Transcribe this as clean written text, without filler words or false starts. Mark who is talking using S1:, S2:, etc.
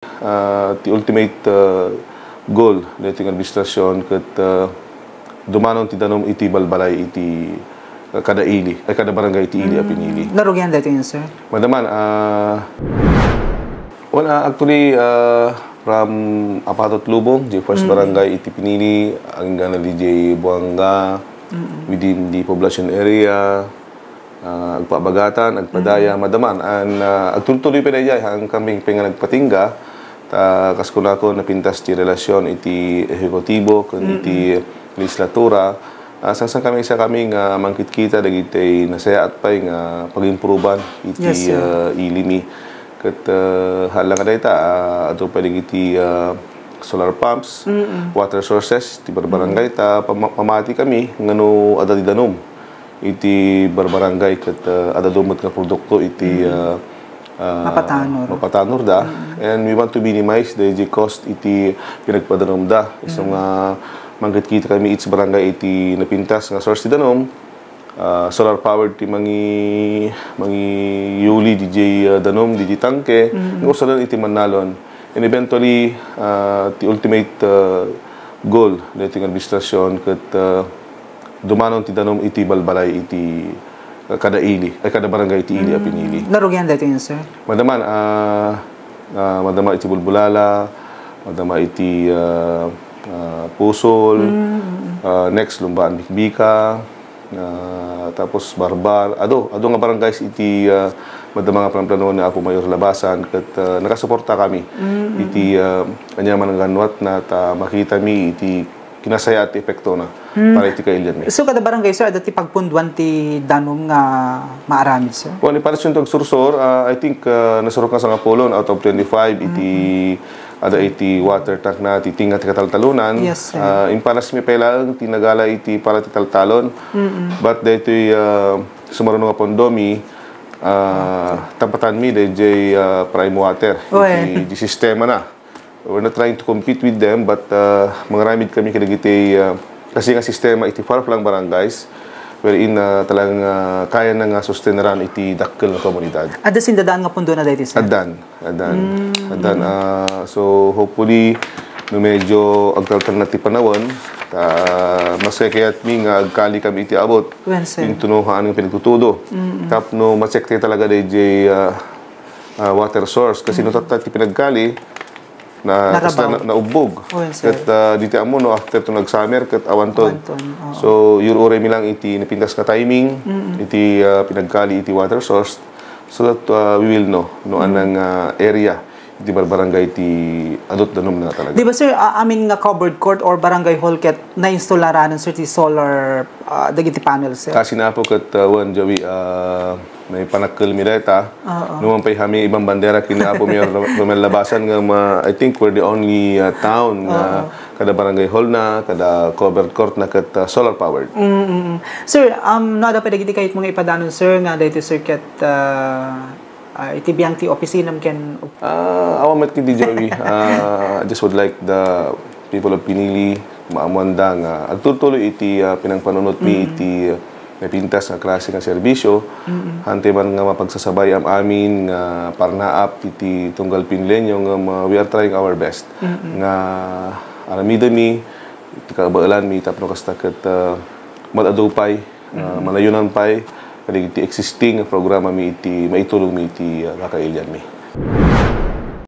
S1: the ultimate goal dating administrasyon ket dumanon ti Danum iti balbalay iti kada barangay iti ili a Pinili.
S2: Narugyan dito yun, sir?
S1: Madaman, actually, from Apatot Lubong, the first barangay iti Pinili, ang gana DJ Bunga, within the population area, agpabagatan, agpadaya, madaman. Agtuloy pa na ang kaming nagpatingga, kaskuna ko napintas ti relasyon iti ehekutibo, kun iti lehislatura, sang kami sa kaming mangkit-kita dagiti nasaya at pay nga pag-improvean iti ilimi ket halang dayta ato pa dagiti solar pumps, water sources ti barangay ta pamati kami ngano ada di Danum iti barangay ket ada dumot nga produkto iti mapatanor da, and we want to minimize the cost iti pinagpadanom da isang mangkit-kita kami each barangay iti napintas nga source ti Danum, solar powered ti mangi yuli DJ Danum DJ tangke nga usalan iti manalon, and eventually the ultimate goal dating administrasyon ket dumanon ti Danum iti balbalay iti kada barangay iti ili a Pinili.
S2: Narugyan dito yun, sir?
S1: Madaman, madama iti bulbulala, madama iti pusol, next lumbaan bikbika, tapos barbar, ado nga barangays iti madama nga plano ni Apo Mayor Labasan ket nakasuporta kami iti anyaman nga ganwat na makita mi iti kinasaya at epekto na para iti kailyan mi.
S2: So kada barangay, sir, ada ti pagpunduan ti Danum nga maaramid, sir?
S1: Well, ni para siyang sursor, I think nasurok na sa Ngapolon out of 25 iti ada iti water tank na titinga ti kataltalunan.
S2: Yes, sir.
S1: Impalas mi pailang tinagala iti para ti taltalon. But daytoy sumaruno nga pondomi tampatan mi dayjay prime water iti sistema na. We're not trying to compete with them, but mangaramid kami kadagiti kasi nga sistema iti far-flung barangays wherein talagang kaya na nga susteneran iti dakkel na komunidad.
S2: Ada sindadaan nga pundo na dito, sir?
S1: Adan. So hopefully no medyo agtaltal na ti panawon mas kayat mi nga agkali kami iti abot yung tunuhaan ng pinagtutudo. Tapno masekte talaga DJ water source kasi no ti pinagkali na ubog ket diti amo no after to nag-summer ket awanton. So your ore mi lang iti napintas nga timing iti pinagkali iti water source so that we will know no anang area iti barangay iti adot Danum na talaga. Di
S2: ba, sir, amin nga covered court or barangay hall ket na-installaranan, sir, ti solar dagiti panel, sir?
S1: Kasi na po ket wan jawi may panakkel mi data. Numan pay hami ibang bandera kini Apo Mayor Labasan nga I think we're the only town nga kada barangay hall na, kada covered court na ket solar powered.
S2: Sir, no ada pa dagiti kayit mga ipadanon, sir, nga daytoy sir ket iti biyang ti opisinam ken
S1: awamat kiti Joey. I just would like the people of Pinili maamwanda nga agtutuloy iti pinangpanunot mi iti napintas nga klase nga serbisyo hante man nga mapagsasabay amin nga parnaap iti tunggal Pinilenyo nga we are trying our best nga aramida mi iti kabaalan mi tapno kasta ket madadupay manayunan pay iti existing programa mi iti maitulong mi iti kakailyan mi.